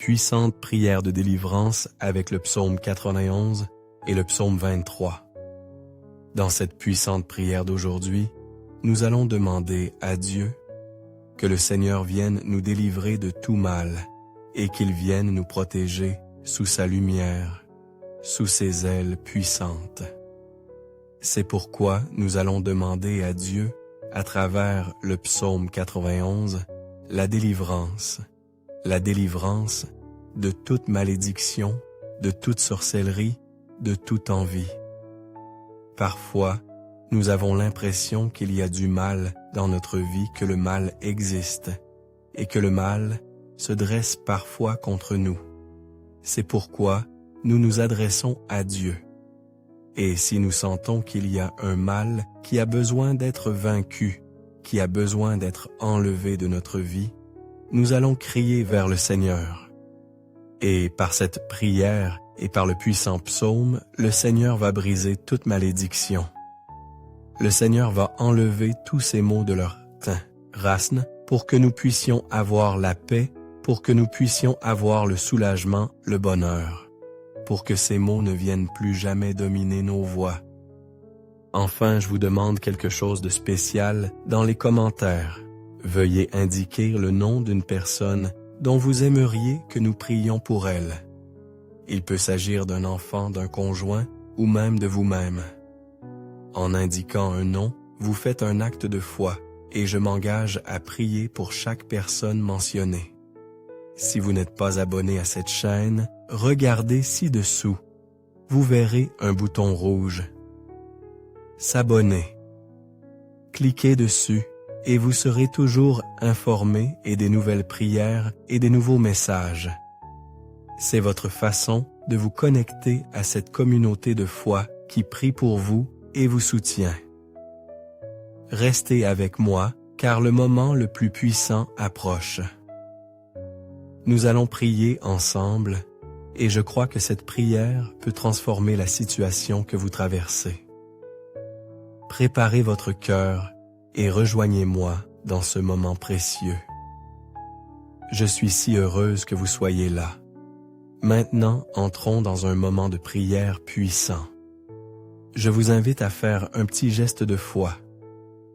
puissante prière de délivrance avec le psaume 91 et le psaume 23. Dans cette puissante prière d'aujourd'hui, nous allons demander à Dieu que le Seigneur vienne nous délivrer de tout mal et qu'il vienne nous protéger sous sa lumière, sous ses ailes puissantes. C'est pourquoi nous allons demander à Dieu, à travers le psaume 91, la délivrance de toute malédiction, de toute sorcellerie, de toute envie. Parfois, nous avons l'impression qu'il y a du mal dans notre vie, que le mal existe, et que le mal se dresse parfois contre nous. C'est pourquoi nous nous adressons à Dieu. Et si nous sentons qu'il y a un mal qui a besoin d'être vaincu, qui a besoin d'être enlevé de notre vie, nous allons crier vers le Seigneur. Et par cette prière et par le puissant psaume, le Seigneur va briser toute malédiction. Le Seigneur va enlever tous ces maux de leur racine pour que nous puissions avoir la paix, pour que nous puissions avoir le soulagement, le bonheur, pour que ces maux ne viennent plus jamais dominer nos voix. Enfin, je vous demande quelque chose de spécial dans les commentaires. Veuillez indiquer le nom d'une personne dont vous aimeriez que nous prions pour elle. Il peut s'agir d'un enfant, d'un conjoint ou même de vous-même. En indiquant un nom, vous faites un acte de foi et je m'engage à prier pour chaque personne mentionnée. Si vous n'êtes pas abonné à cette chaîne, regardez ci-dessous. Vous verrez un bouton rouge. S'abonner. Cliquez dessus et vous serez toujours informé et des nouvelles prières et des nouveaux messages. C'est votre façon de vous connecter à cette communauté de foi qui prie pour vous et vous soutient. Restez avec moi, car le moment le plus puissant approche. Nous allons prier ensemble, et je crois que cette prière peut transformer la situation que vous traversez. Préparez votre cœur et rejoignez-moi dans ce moment précieux. Je suis si heureuse que vous soyez là. Maintenant, entrons dans un moment de prière puissant. Je vous invite à faire un petit geste de foi.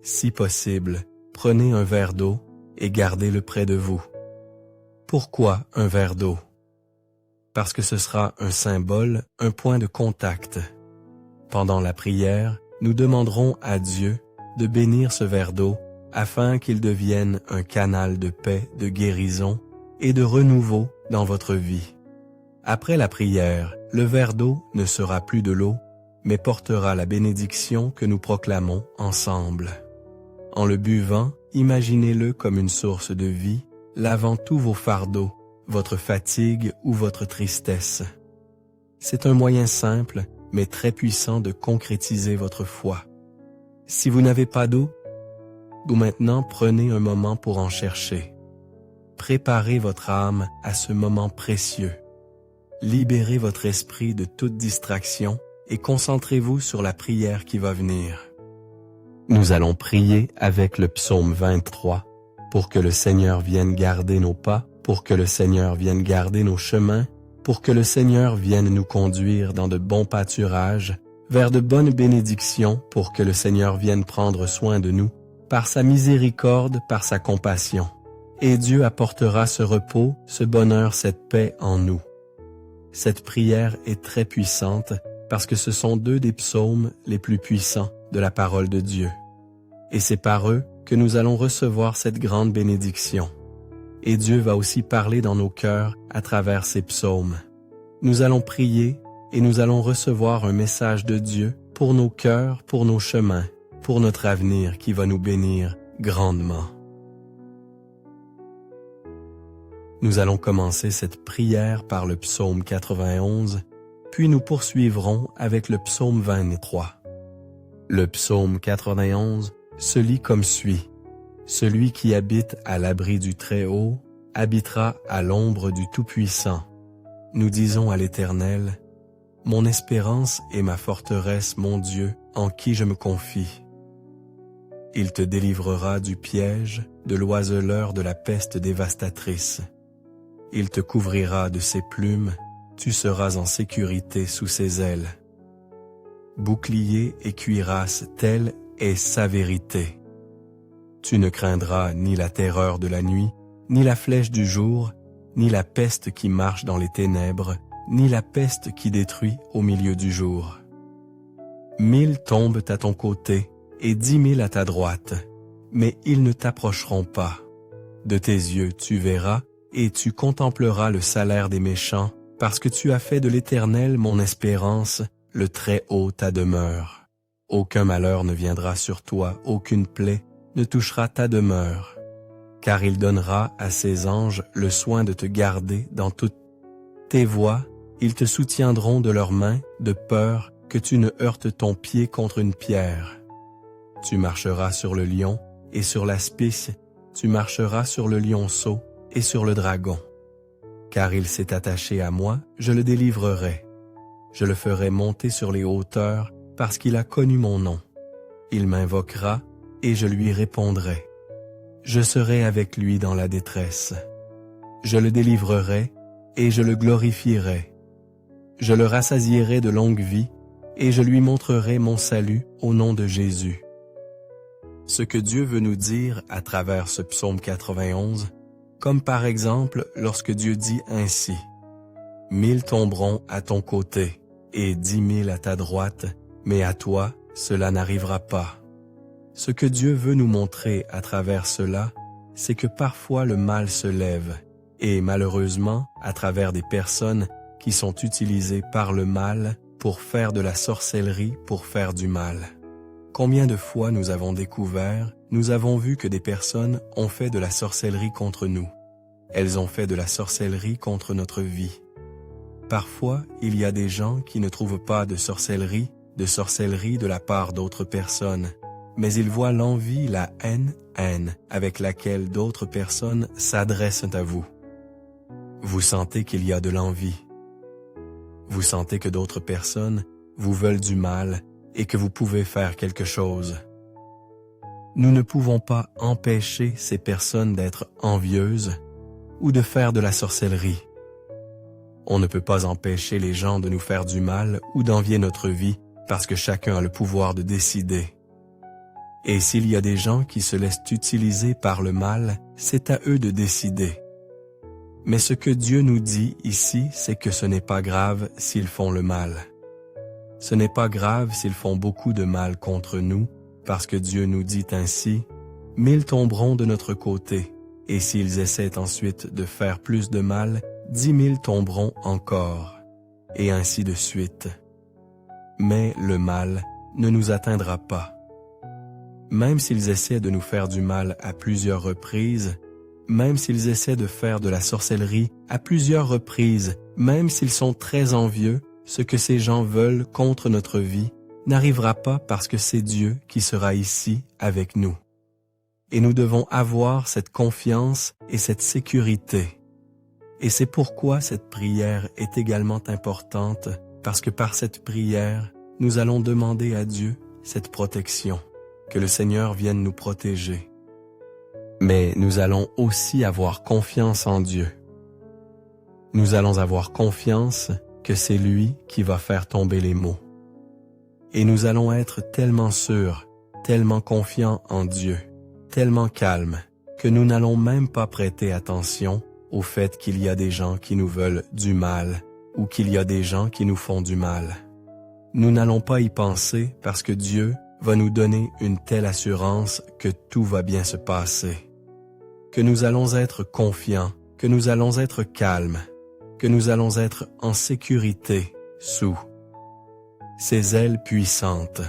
Si possible, prenez un verre d'eau et gardez-le près de vous. Pourquoi un verre d'eau? Parce que ce sera un symbole, un point de contact. Pendant la prière, nous demanderons à Dieu de bénir ce verre d'eau afin qu'il devienne un canal de paix, de guérison et de renouveau dans votre vie. Après la prière, le verre d'eau ne sera plus de l'eau, mais portera la bénédiction que nous proclamons ensemble. En le buvant, imaginez-le comme une source de vie, lavant tous vos fardeaux, votre fatigue ou votre tristesse. C'est un moyen simple, mais très puissant de concrétiser votre foi. Si vous n'avez pas d'eau, vous maintenant prenez un moment pour en chercher. Préparez votre âme à ce moment précieux. Libérez votre esprit de toute distraction et concentrez-vous sur la prière qui va venir. Nous allons prier avec le psaume 23 pour que le Seigneur vienne garder nos pas, pour que le Seigneur vienne garder nos chemins, pour que le Seigneur vienne nous conduire dans de bons pâturages, vers de bonnes bénédictions, pour que le Seigneur vienne prendre soin de nous, par sa miséricorde, par sa compassion. Et Dieu apportera ce repos, ce bonheur, cette paix en nous. Cette prière est très puissante parce que ce sont deux des psaumes les plus puissants de la parole de Dieu. Et c'est par eux que nous allons recevoir cette grande bénédiction. Et Dieu va aussi parler dans nos cœurs à travers ces psaumes. Nous allons prier et nous allons recevoir un message de Dieu pour nos cœurs, pour nos chemins, pour notre avenir qui va nous bénir grandement. Nous allons commencer cette prière par le psaume 91, puis nous poursuivrons avec le psaume 23. Le psaume 91 se lit comme suit. Celui qui habite à l'abri du Très-Haut habitera à l'ombre du Tout-Puissant. Nous disons à l'Éternel, « Mon espérance est ma forteresse, mon Dieu, en qui je me confie. » Il te délivrera du piège, de l'oiseleur de la peste dévastatrice. Il te couvrira de ses plumes, tu seras en sécurité sous ses ailes. Bouclier et cuirasse, telle est sa vérité. Tu ne craindras ni la terreur de la nuit, ni la flèche du jour, ni la peste qui marche dans les ténèbres, ni la peste qui détruit au milieu du jour. 1000 tombent à ton côté et 10 000 à ta droite, mais ils ne t'approcheront pas. De tes yeux tu verras et tu contempleras le salaire des méchants, parce que tu as fait de l'Éternel mon espérance, le Très-Haut ta demeure. Aucun malheur ne viendra sur toi, aucune plaie ne touchera ta demeure, car il donnera à ses anges le soin de te garder dans toutes tes voies, ils te soutiendront de leurs mains, de peur que tu ne heurtes ton pied contre une pierre. Tu marcheras sur le lion et sur l'aspice, tu marcheras sur le lionceau et sur le dragon. Car il s'est attaché à moi, je le délivrerai. Je le ferai monter sur les hauteurs, parce qu'il a connu mon nom. Il m'invoquera, et je lui répondrai. Je serai avec lui dans la détresse. Je le délivrerai, et je le glorifierai. Je le rassasierai de longue vie, et je lui montrerai mon salut au nom de Jésus. Ce que Dieu veut nous dire à travers ce psaume 91, comme par exemple lorsque Dieu dit ainsi, « 1000 tomberont à ton côté, et 10 000 à ta droite, mais à toi, cela n'arrivera pas. » Ce que Dieu veut nous montrer à travers cela, c'est que parfois le mal se lève, et malheureusement, à travers des personnes qui sont utilisées par le mal pour faire de la sorcellerie, pour faire du mal. Combien de fois nous avons découvert, nous avons vu que des personnes ont fait de la sorcellerie contre nous. Elles ont fait de la sorcellerie contre notre vie. Parfois, il y a des gens qui ne trouvent pas de sorcellerie de la part d'autres personnes, mais ils voient l'envie, la haine avec laquelle d'autres personnes s'adressent à vous. Vous sentez qu'il y a de l'envie. Vous sentez que d'autres personnes vous veulent du mal et que vous pouvez faire quelque chose. Nous ne pouvons pas empêcher ces personnes d'être envieuses ou de faire de la sorcellerie. On ne peut pas empêcher les gens de nous faire du mal ou d'envier notre vie parce que chacun a le pouvoir de décider. Et s'il y a des gens qui se laissent utiliser par le mal, c'est à eux de décider. Mais ce que Dieu nous dit ici, c'est que ce n'est pas grave s'ils font le mal. Ce n'est pas grave s'ils font beaucoup de mal contre nous, parce que Dieu nous dit ainsi, « 1000 tomberont de notre côté, et s'ils essaient ensuite de faire plus de mal, 10 000 tomberont encore, et ainsi de suite. Mais le mal ne nous atteindra pas. » Même s'ils essaient de nous faire du mal à plusieurs reprises, même s'ils essaient de faire de la sorcellerie à plusieurs reprises, même s'ils sont très envieux, ce que ces gens veulent contre notre vie n'arrivera pas parce que c'est Dieu qui sera ici avec nous. Et nous devons avoir cette confiance et cette sécurité. Et c'est pourquoi cette prière est également importante, parce que par cette prière, nous allons demander à Dieu cette protection, que le Seigneur vienne nous protéger. Mais nous allons aussi avoir confiance en Dieu. Nous allons avoir confiance que c'est lui qui va faire tomber les maux. Et nous allons être tellement sûrs, tellement confiants en Dieu, tellement calmes, que nous n'allons même pas prêter attention au fait qu'il y a des gens qui nous veulent du mal ou qu'il y a des gens qui nous font du mal. Nous n'allons pas y penser parce que Dieu va nous donner une telle assurance que tout va bien se passer, que nous allons être confiants, que nous allons être calmes, que nous allons être en sécurité sous ses ailes puissantes,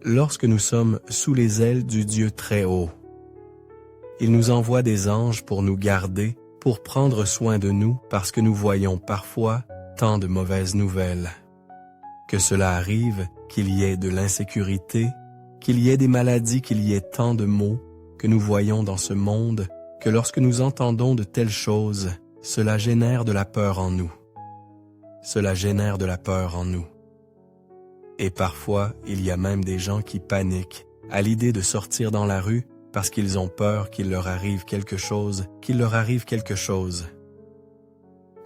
lorsque nous sommes sous les ailes du Dieu très haut. Il nous envoie des anges pour nous garder, pour prendre soin de nous parce que nous voyons parfois tant de mauvaises nouvelles. Que cela arrive, qu'il y ait de l'insécurité, qu'il y ait des maladies, qu'il y ait tant de maux que nous voyons dans ce monde, que lorsque nous entendons de telles choses, cela génère de la peur en nous. Cela génère de la peur en nous. Et parfois, il y a même des gens qui paniquent à l'idée de sortir dans la rue parce qu'ils ont peur qu'il leur arrive quelque chose,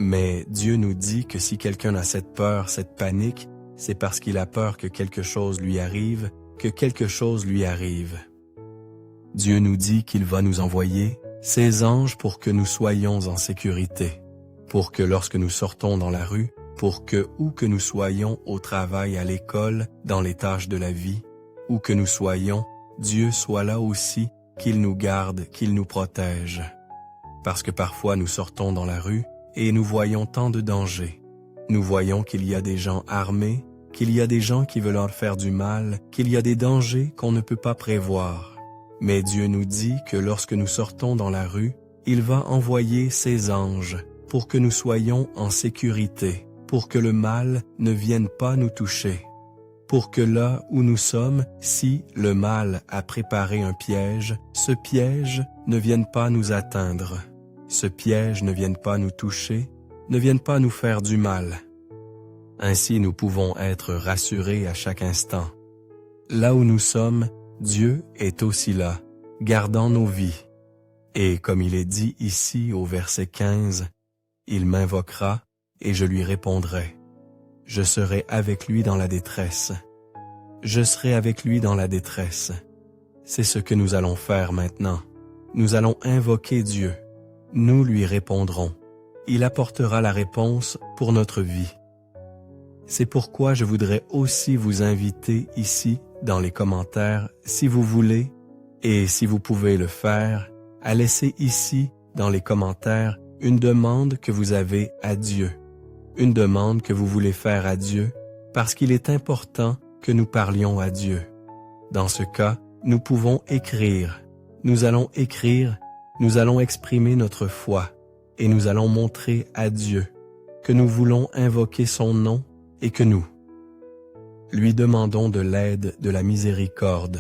Mais Dieu nous dit que si quelqu'un a cette peur, cette panique, c'est parce qu'il a peur que quelque chose lui arrive, que quelque chose lui arrive. Dieu nous dit qu'il va nous envoyer ses anges pour que nous soyons en sécurité, pour que lorsque nous sortons dans la rue, pour que où que nous soyons au travail, à l'école, dans les tâches de la vie, où que nous soyons, Dieu soit là aussi, qu'il nous garde, qu'il nous protège. Parce que parfois nous sortons dans la rue et nous voyons tant de dangers. Nous voyons qu'il y a des gens armés, qu'il y a des gens qui veulent leur faire du mal, qu'il y a des dangers qu'on ne peut pas prévoir. Mais Dieu nous dit que lorsque nous sortons dans la rue, il va envoyer ses anges pour que nous soyons en sécurité, pour que le mal ne vienne pas nous toucher. Pour que là où nous sommes, si le mal a préparé un piège, ce piège ne vienne pas nous atteindre. Ce piège ne vienne pas nous toucher, ne vienne pas nous faire du mal. Ainsi nous pouvons être rassurés à chaque instant. Là où nous sommes, Dieu est aussi là, gardant nos vies. Et comme il est dit ici au verset 15, « Il m'invoquera et je lui répondrai. Je serai avec lui dans la détresse. Je serai avec lui dans la détresse. » C'est ce que nous allons faire maintenant. Nous allons invoquer Dieu. Nous lui répondrons. Il apportera la réponse pour notre vie. C'est pourquoi je voudrais aussi vous inviter ici, dans les commentaires, si vous voulez, et si vous pouvez le faire, à laisser ici, dans les commentaires, une demande que vous avez à Dieu. Une demande que vous voulez faire à Dieu, parce qu'il est important que nous parlions à Dieu. Dans ce cas, nous pouvons écrire. Nous allons écrire, nous allons exprimer notre foi, et nous allons montrer à Dieu que nous voulons invoquer son nom et que nous lui demandons de l'aide, de la miséricorde.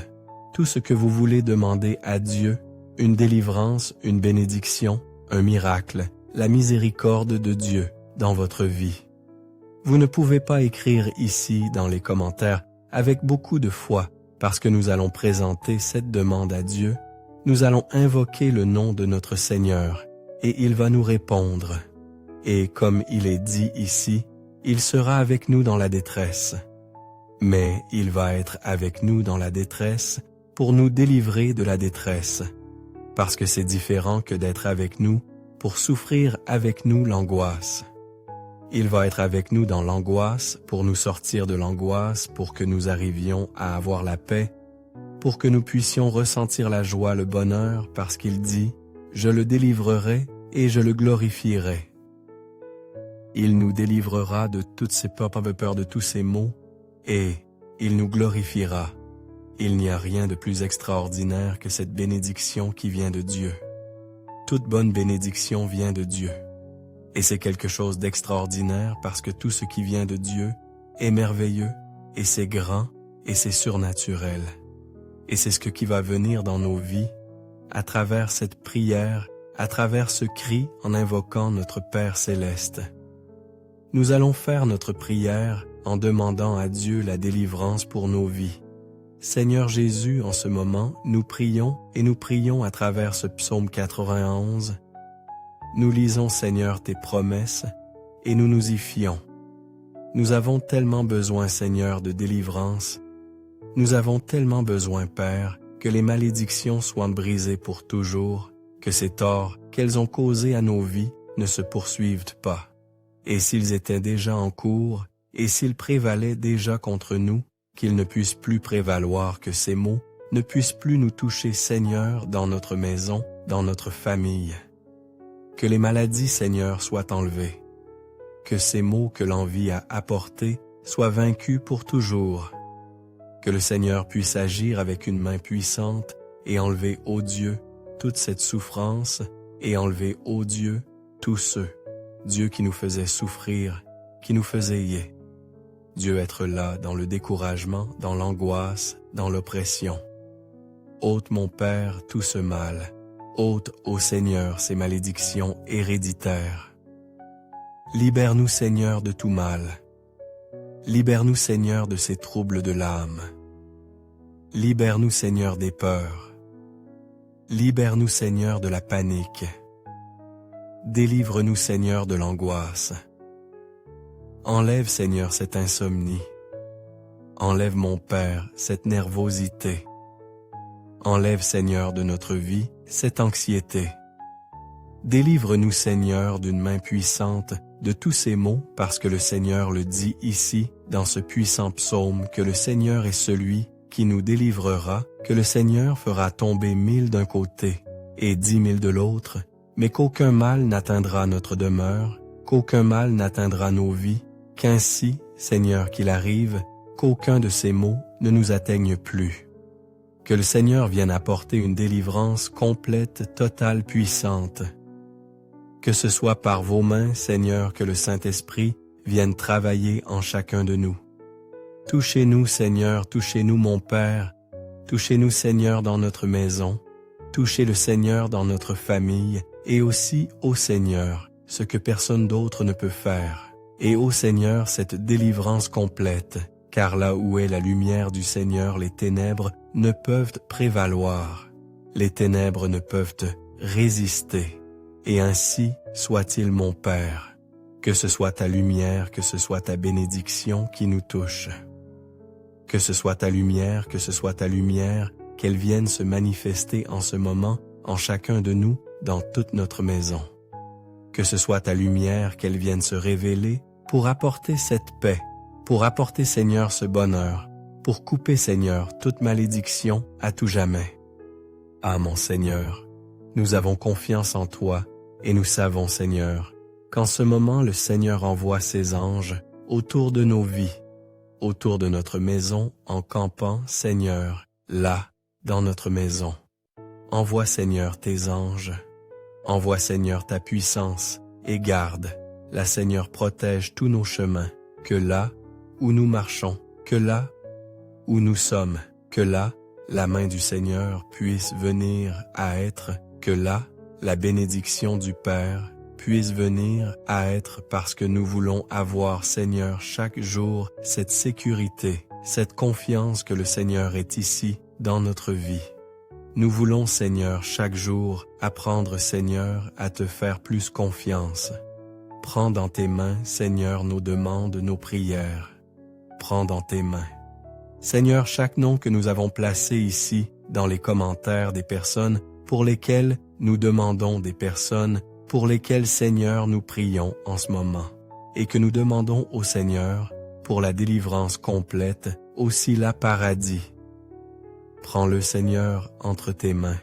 Tout ce que vous voulez demander à Dieu, une délivrance, une bénédiction, un miracle, la miséricorde de Dieu dans votre vie. Vous ne pouvez pas écrire ici dans les commentaires avec beaucoup de foi parce que nous allons présenter cette demande à Dieu. Nous allons invoquer le nom de notre Seigneur et il va nous répondre. Et comme il est dit ici, il sera avec nous dans la détresse. Mais il va être avec nous dans la détresse pour nous délivrer de la détresse, parce que c'est différent que d'être avec nous pour souffrir avec nous l'angoisse. Il va être avec nous dans l'angoisse pour nous sortir de l'angoisse, pour que nous arrivions à avoir la paix, pour que nous puissions ressentir la joie, le bonheur, parce qu'il dit « Je le délivrerai et je le glorifierai ». Il nous délivrera de toutes ses peurs, de tous ses maux, et il nous glorifiera. Il n'y a rien de plus extraordinaire que cette bénédiction qui vient de Dieu. Toute bonne bénédiction vient de Dieu. Et c'est quelque chose d'extraordinaire parce que tout ce qui vient de Dieu est merveilleux, et c'est grand, et c'est surnaturel. Et c'est ce qui va venir dans nos vies à travers cette prière, à travers ce cri en invoquant notre Père céleste. Nous allons faire notre prière en demandant à Dieu la délivrance pour nos vies. Seigneur Jésus, en ce moment, nous prions et nous prions à travers ce psaume 91. Nous lisons, Seigneur, tes promesses et nous nous y fions. Nous avons tellement besoin, Seigneur, de délivrance. Nous avons tellement besoin, Père, que les malédictions soient brisées pour toujours, que ces torts qu'elles ont causés à nos vies ne se poursuivent pas. Et s'ils étaient déjà en cours, et s'ils prévalaient déjà contre nous, qu'ils ne puissent plus prévaloir, que ces maux ne puissent plus nous toucher, Seigneur, dans notre maison, dans notre famille. Que les maladies, Seigneur, soient enlevées. Que ces maux que l'envie a apportés soient vaincus pour toujours. Que le Seigneur puisse agir avec une main puissante et enlever, ô Dieu, toute cette souffrance et enlever, ô Dieu, tous ceux, Dieu qui nous faisait souffrir, qui nous faisait yé. Dieu être là dans le découragement, dans l'angoisse, dans l'oppression. Ôte, mon Père, tout ce mal. Ôte, ô Seigneur, ces malédictions héréditaires. Libère-nous, Seigneur, de tout mal. Libère-nous, Seigneur, de ces troubles de l'âme. Libère-nous, Seigneur, des peurs. Libère-nous, Seigneur, de la panique. délivre-nous Seigneur de l'angoisse. Enlève Seigneur cette insomnie. Enlève mon Père cette nervosité. Enlève Seigneur de notre vie cette anxiété. Délivre-nous Seigneur d'une main puissante de tous ces maux parce que le Seigneur le dit ici dans ce puissant psaume que le Seigneur est celui qui nous délivrera, que le Seigneur fera tomber 1000 d'un côté et 10 000 de l'autre, mais qu'aucun mal n'atteindra notre demeure, qu'aucun mal n'atteindra nos vies, qu'ainsi, Seigneur, qu'il arrive, qu'aucun de ces maux ne nous atteigne plus. Que le Seigneur vienne apporter une délivrance complète, totale, puissante. Que ce soit par vos mains, Seigneur, que le Saint-Esprit vienne travailler en chacun de nous. Touchez-nous, Seigneur, touchez-nous, mon Père. Touchez-nous, Seigneur, dans notre maison. Touchez le Seigneur dans notre famille, et aussi, ô Seigneur, ce que personne d'autre ne peut faire. Et ô Seigneur, cette délivrance complète, car là où est la lumière du Seigneur, les ténèbres ne peuvent prévaloir. Les ténèbres ne peuvent résister. Et ainsi soit-il, mon Père. Que ce soit ta lumière, que ce soit ta bénédiction qui nous touche. Que ce soit ta lumière, que ce soit ta lumière, qu'elle vienne se manifester en ce moment, en chacun de nous, dans toute notre maison. Que ce soit ta lumière, qu'elle vienne se révéler pour apporter cette paix, pour apporter, Seigneur, ce bonheur, pour couper, Seigneur, toute malédiction à tout jamais. Ah, mon Seigneur, nous avons confiance en toi et nous savons, Seigneur, qu'en ce moment le Seigneur envoie ses anges autour de nos vies, autour de notre maison, en campant, Seigneur, là, dans notre maison. Envoie, Seigneur, tes anges. Envoie, Seigneur, ta puissance et garde. La Seigneur protège tous nos chemins, que là où nous marchons, que là où nous sommes, que là, la main du Seigneur puisse venir à être, que là, la bénédiction du Père puisse venir à être parce que nous voulons avoir, Seigneur, chaque jour cette sécurité, cette confiance que le Seigneur est ici dans notre vie. Nous voulons, Seigneur, chaque jour apprendre, Seigneur, à te faire plus confiance. Prends dans tes mains, Seigneur, nos demandes, nos prières. Prends dans tes mains. Seigneur, chaque nom que nous avons placé ici dans les commentaires des personnes pour lesquelles nous demandons, des personnes pour lesquelles, Seigneur, nous prions en ce moment, et que nous demandons au Seigneur pour la délivrance complète, aussi la paradis. Prends-le, Seigneur, entre tes mains.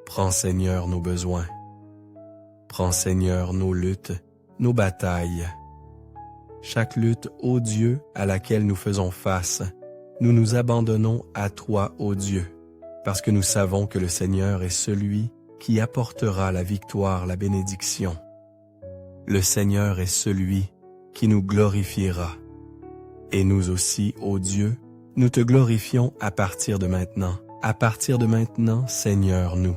Prends, Seigneur, nos besoins. Prends, Seigneur, nos luttes, nos batailles. Chaque lutte, ô Dieu, à laquelle nous faisons face, nous nous abandonnons à toi, ô Dieu, parce que nous savons que le Seigneur est celui qui apportera la victoire, la bénédiction. Le Seigneur est celui qui nous glorifiera. Et nous aussi, ô Dieu, nous te glorifions à partir de maintenant. À partir de maintenant, Seigneur, nous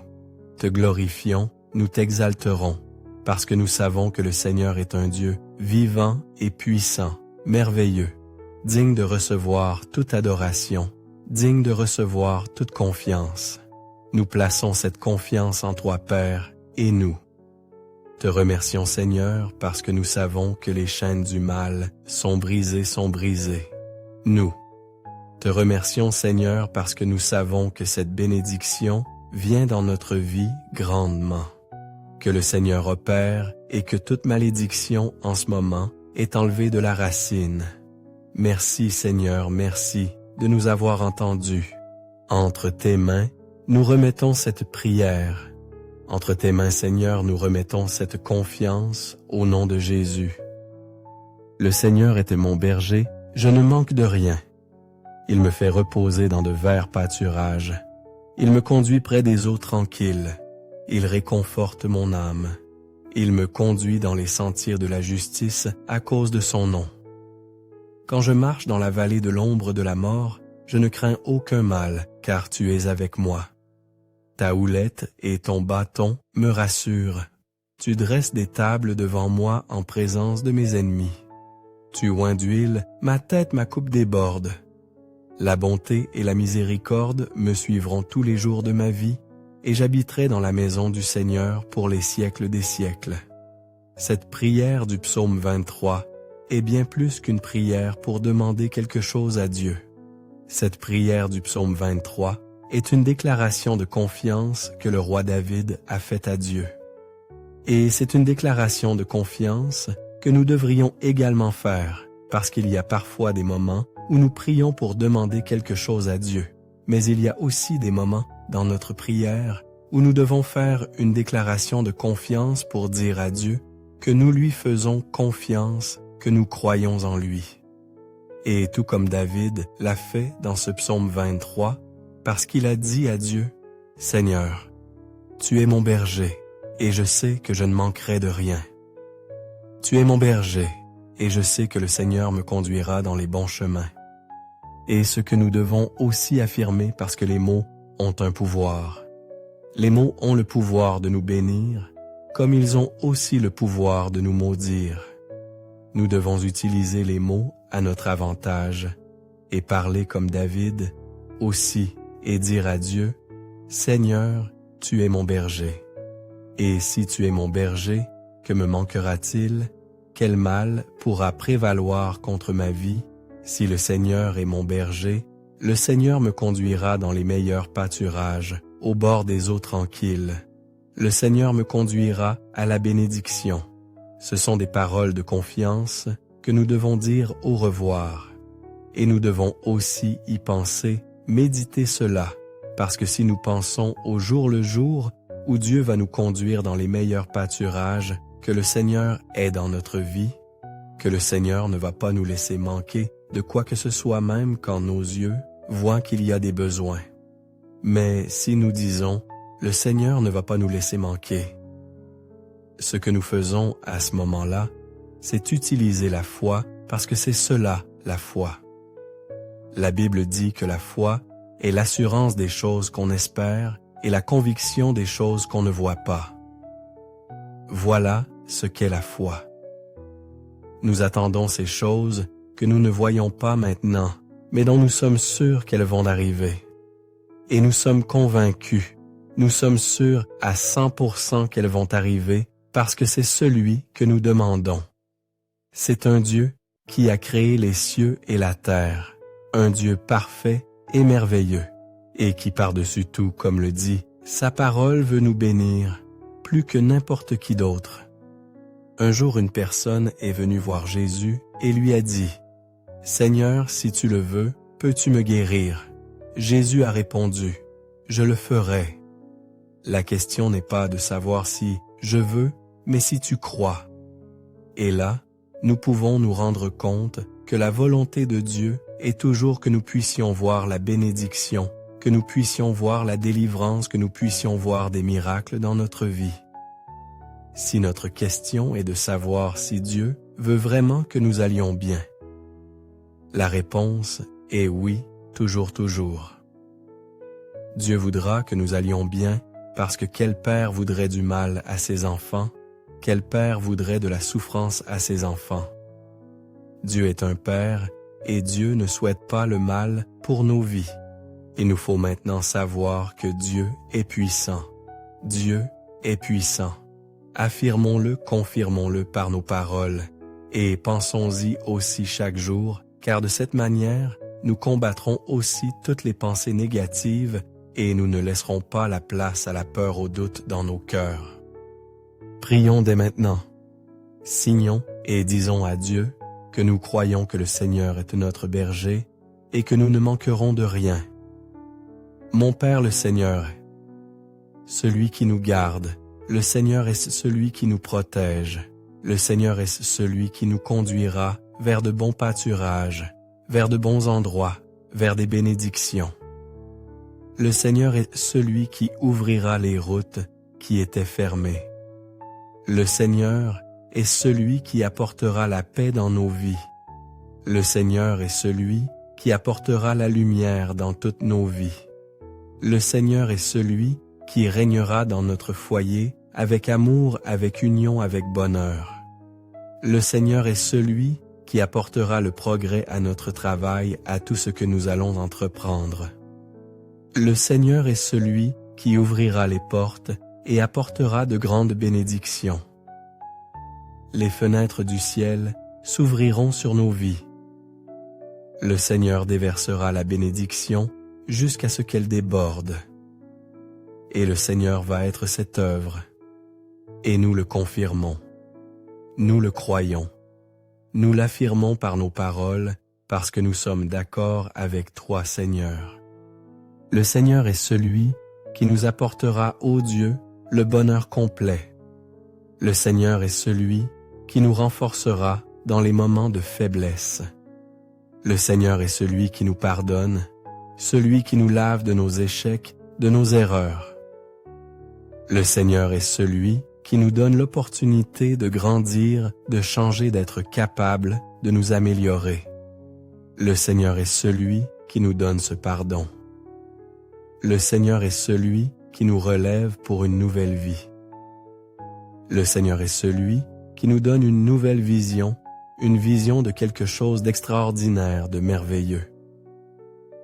te glorifions, nous t'exalterons, parce que nous savons que le Seigneur est un Dieu vivant et puissant, merveilleux, digne de recevoir toute adoration, digne de recevoir toute confiance. Nous plaçons cette confiance en toi, Père, et nous te remercions, Seigneur, parce que nous savons que les chaînes du mal sont brisées. Nous te remercions, Seigneur, parce que nous savons que cette bénédiction vient dans notre vie grandement. Que le Seigneur opère et que toute malédiction en ce moment est enlevée de la racine. Merci, Seigneur, merci de nous avoir entendus. Entre tes mains, nous remettons cette prière. Entre tes mains, Seigneur, nous remettons cette confiance au nom de Jésus. Le Seigneur était mon berger, je ne manque de rien. Il me fait reposer dans de verts pâturages. Il me conduit près des eaux tranquilles. Il réconforte mon âme. Il me conduit dans les sentiers de la justice à cause de son nom. Quand je marche dans la vallée de l'ombre de la mort, je ne crains aucun mal, car tu es avec moi. Ta houlette et ton bâton me rassurent. Tu dresses des tables devant moi en présence de mes ennemis. Tu oins d'huile, ma tête, ma coupe déborde. La bonté et la miséricorde me suivront tous les jours de ma vie, et j'habiterai dans la maison du Seigneur pour les siècles des siècles. Cette prière du psaume 23 est bien plus qu'une prière pour demander quelque chose à Dieu. Cette prière du psaume 23 est une déclaration de confiance que le roi David a faite à Dieu. Et c'est une déclaration de confiance que nous devrions également faire, parce qu'il y a parfois des moments où nous prions pour demander quelque chose à Dieu, mais il y a aussi des moments dans notre prière où nous devons faire une déclaration de confiance pour dire à Dieu que nous lui faisons confiance, que nous croyons en lui. Et tout comme David l'a fait dans ce psaume 23, parce qu'il a dit à Dieu, « Seigneur, tu es mon berger, et je sais que je ne manquerai de rien. Tu es mon berger, et je sais que le Seigneur me conduira dans les bons chemins. » Et ce que nous devons aussi affirmer parce que les mots ont un pouvoir. Les mots ont le pouvoir de nous bénir, comme ils ont aussi le pouvoir de nous maudire. Nous devons utiliser les mots à notre avantage et parler comme David aussi et dire à Dieu, « Seigneur, tu es mon berger. Et si tu es mon berger, que me manquera-t-il? Quel mal pourra prévaloir contre ma vie? Si le Seigneur est mon berger, le Seigneur me conduira dans les meilleurs pâturages, au bord des eaux tranquilles. Le Seigneur me conduira à la bénédiction. » Ce sont des paroles de confiance que nous devons dire au revoir. Et nous devons aussi y penser, méditer cela, parce que si nous pensons au jour le jour où Dieu va nous conduire dans les meilleurs pâturages, que le Seigneur est dans notre vie, que le Seigneur ne va pas nous laisser manquer de quoi que ce soit même quand nos yeux voient qu'il y a des besoins. Mais si nous disons, le Seigneur ne va pas nous laisser manquer, ce que nous faisons à ce moment-là, c'est utiliser la foi parce que c'est cela, la foi. La Bible dit que la foi est l'assurance des choses qu'on espère et la conviction des choses qu'on ne voit pas. Voilà ce qu'est la foi. Nous attendons ces choses que nous ne voyons pas maintenant, mais dont nous sommes sûrs qu'elles vont arriver. Et nous sommes convaincus, nous sommes sûrs à 100% qu'elles vont arriver parce que c'est celui que nous demandons. C'est un Dieu qui a créé les cieux et la terre, un Dieu parfait et merveilleux, et qui par-dessus tout, comme le dit, sa parole veut nous bénir plus que n'importe qui d'autre. Un jour, une personne est venue voir Jésus et lui a dit, « Seigneur, si tu le veux, peux-tu me guérir? » Jésus a répondu, « Je le ferai. » La question n'est pas de savoir si je veux, mais si tu crois. Et là, nous pouvons nous rendre compte que la volonté de Dieu est toujours que nous puissions voir la bénédiction, que nous puissions voir la délivrance, que nous puissions voir des miracles dans notre vie. Si notre question est de savoir si Dieu veut vraiment que nous allions bien, la réponse est oui, toujours, toujours. Dieu voudra que nous allions bien parce que quel père voudrait du mal à ses enfants? Quel père voudrait de la souffrance à ses enfants? Dieu est un père et Dieu ne souhaite pas le mal pour nos vies. Il nous faut maintenant savoir que Dieu est puissant. Dieu est puissant. Affirmons-le, confirmons-le par nos paroles et pensons-y aussi chaque jour, car de cette manière, nous combattrons aussi toutes les pensées négatives et nous ne laisserons pas la place à la peur au doute dans nos cœurs. Prions dès maintenant. Signons et disons à Dieu que nous croyons que le Seigneur est notre berger et que nous ne manquerons de rien. Mon Père le Seigneur, celui qui nous garde, le Seigneur est celui qui nous protège, le Seigneur est celui qui nous conduira vers de bons pâturages, vers de bons endroits, vers des bénédictions. Le Seigneur est celui qui ouvrira les routes qui étaient fermées. Le Seigneur est celui qui apportera la paix dans nos vies. Le Seigneur est celui qui apportera la lumière dans toutes nos vies. Le Seigneur est celui qui régnera dans notre foyer avec amour, avec union, avec bonheur. Le Seigneur est celui qui apportera le progrès à notre travail, à tout ce que nous allons entreprendre. Le Seigneur est celui qui ouvrira les portes et apportera de grandes bénédictions. Les fenêtres du ciel s'ouvriront sur nos vies. Le Seigneur déversera la bénédiction jusqu'à ce qu'elle déborde. Et le Seigneur va être cette œuvre. Et nous le confirmons. Nous le croyons. Nous l'affirmons par nos paroles parce que nous sommes d'accord avec toi, Seigneur. Le Seigneur est celui qui nous apportera, ô Dieu, le bonheur complet. Le Seigneur est celui qui nous renforcera dans les moments de faiblesse. Le Seigneur est celui qui nous pardonne, celui qui nous lave de nos échecs, de nos erreurs. Le Seigneur est celui qui nous donne l'opportunité de grandir, de changer, d'être capable de nous améliorer. Le Seigneur est celui qui nous donne ce pardon. Le Seigneur est celui qui nous relève pour une nouvelle vie. Le Seigneur est celui qui nous donne une nouvelle vision, une vision de quelque chose d'extraordinaire, de merveilleux.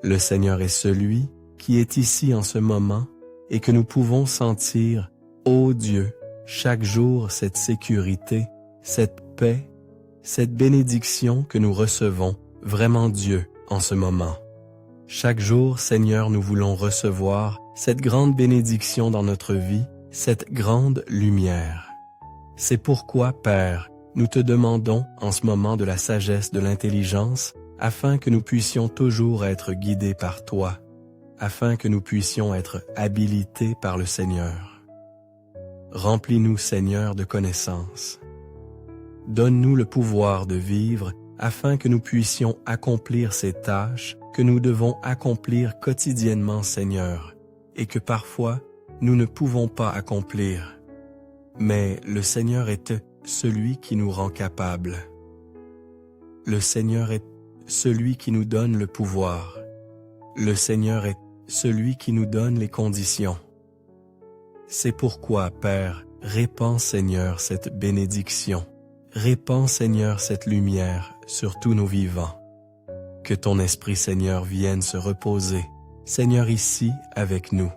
Le Seigneur est celui qui est ici en ce moment et que nous pouvons sentir, ô Dieu, chaque jour cette sécurité, cette paix, cette bénédiction que nous recevons, vraiment Dieu, en ce moment. Chaque jour, Seigneur, nous voulons recevoir cette grande bénédiction dans notre vie, cette grande lumière. C'est pourquoi, Père, nous te demandons en ce moment de la sagesse, de l'intelligence, afin que nous puissions toujours être guidés par toi, afin que nous puissions être habilités par le Seigneur. Remplis-nous, Seigneur, de connaissances. Donne-nous le pouvoir de vivre afin que nous puissions accomplir ces tâches que nous devons accomplir quotidiennement, Seigneur, et que parfois nous ne pouvons pas accomplir. Mais le Seigneur est celui qui nous rend capables. Le Seigneur est celui qui nous donne le pouvoir. Le Seigneur est celui qui nous donne les conditions. C'est pourquoi, Père, répands, Seigneur, cette bénédiction. Répands, Seigneur, cette lumière sur tous nos vivants. Que ton Esprit, Seigneur, vienne se reposer, Seigneur, ici avec nous.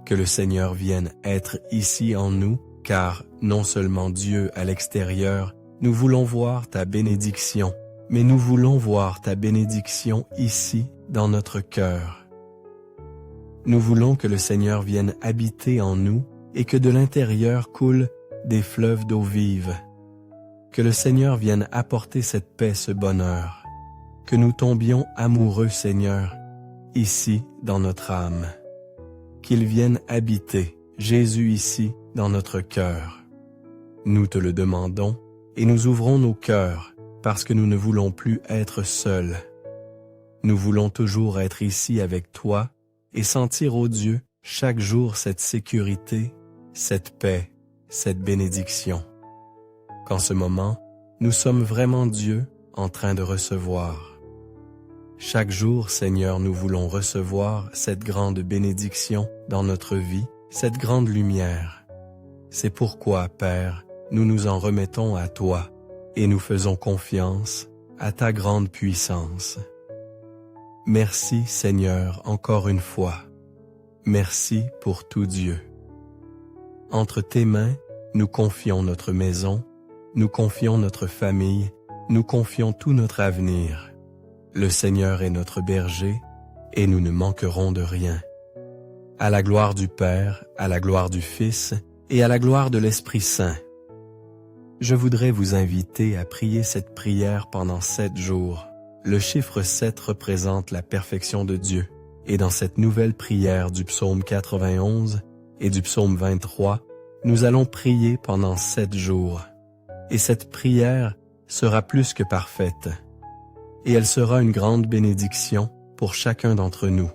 Que le Seigneur vienne être ici en nous, car non seulement Dieu à l'extérieur, nous voulons voir ta bénédiction, mais nous voulons voir ta bénédiction ici, dans notre cœur. Nous voulons que le Seigneur vienne habiter en nous et que de l'intérieur coulent des fleuves d'eau vive. Que le Seigneur vienne apporter cette paix, ce bonheur. Que nous tombions amoureux, Seigneur, ici dans notre âme. Qu'il vienne habiter, Jésus ici, dans notre cœur. Nous te le demandons et nous ouvrons nos cœurs parce que nous ne voulons plus être seuls. Nous voulons toujours être ici avec toi et sentir, ô Dieu, chaque jour cette sécurité, cette paix, cette bénédiction. Qu'en ce moment, nous sommes vraiment Dieu en train de recevoir. Chaque jour, Seigneur, nous voulons recevoir cette grande bénédiction dans notre vie, cette grande lumière. C'est pourquoi, Père, nous nous en remettons à toi et nous faisons confiance à ta grande puissance. Merci, Seigneur, encore une fois. Merci pour tout, Dieu. Entre tes mains, nous confions notre maison, nous confions notre famille, nous confions tout notre avenir. Le Seigneur est notre berger et nous ne manquerons de rien. À la gloire du Père, à la gloire du Fils et à la gloire de l'Esprit Saint. Je voudrais vous inviter à prier cette prière pendant 7 jours. Le chiffre 7 représente la perfection de Dieu. Et dans cette nouvelle prière du psaume 91 et du psaume 23, nous allons prier pendant 7 jours. Et cette prière sera plus que parfaite. Et elle sera une grande bénédiction pour chacun d'entre nous.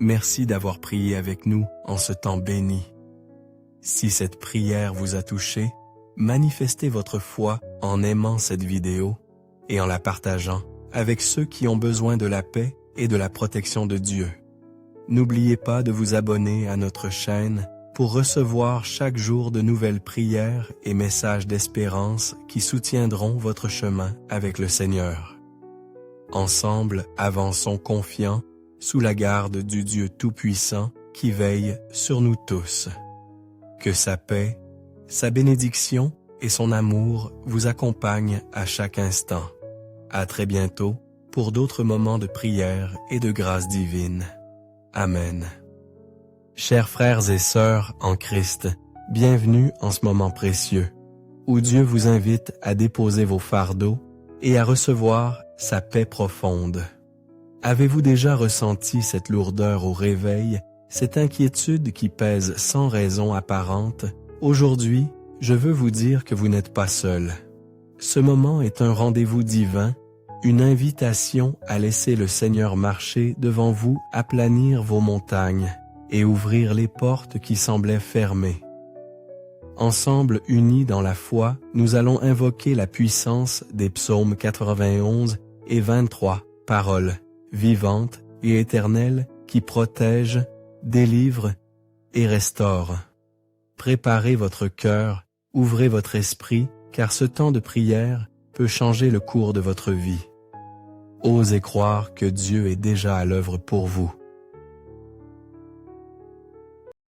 Merci d'avoir prié avec nous en ce temps béni. Si cette prière vous a touché, manifestez votre foi en aimant cette vidéo et en la partageant avec ceux qui ont besoin de la paix et de la protection de Dieu. N'oubliez pas de vous abonner à notre chaîne pour recevoir chaque jour de nouvelles prières et messages d'espérance qui soutiendront votre chemin avec le Seigneur. Ensemble, avançons confiants, sous la garde du Dieu Tout-Puissant, qui veille sur nous tous. Que sa paix, sa bénédiction et son amour vous accompagnent à chaque instant. À très bientôt pour d'autres moments de prière et de grâce divine. Amen. Chers frères et sœurs en Christ, bienvenue en ce moment précieux, où Dieu vous invite à déposer vos fardeaux et à recevoir sa paix profonde. Avez-vous déjà ressenti cette lourdeur au réveil, cette inquiétude qui pèse sans raison apparente? Aujourd'hui, je veux vous dire que vous n'êtes pas seul. Ce moment est un rendez-vous divin, une invitation à laisser le Seigneur marcher devant vous, aplanir vos montagnes et ouvrir les portes qui semblaient fermées. Ensemble, unis dans la foi, nous allons invoquer la puissance des psaumes 91 et 23, paroles vivantes et éternelles qui protègent, délivrent et restaurent. Préparez votre cœur, ouvrez votre esprit, car ce temps de prière peut changer le cours de votre vie. Osez croire que Dieu est déjà à l'œuvre pour vous.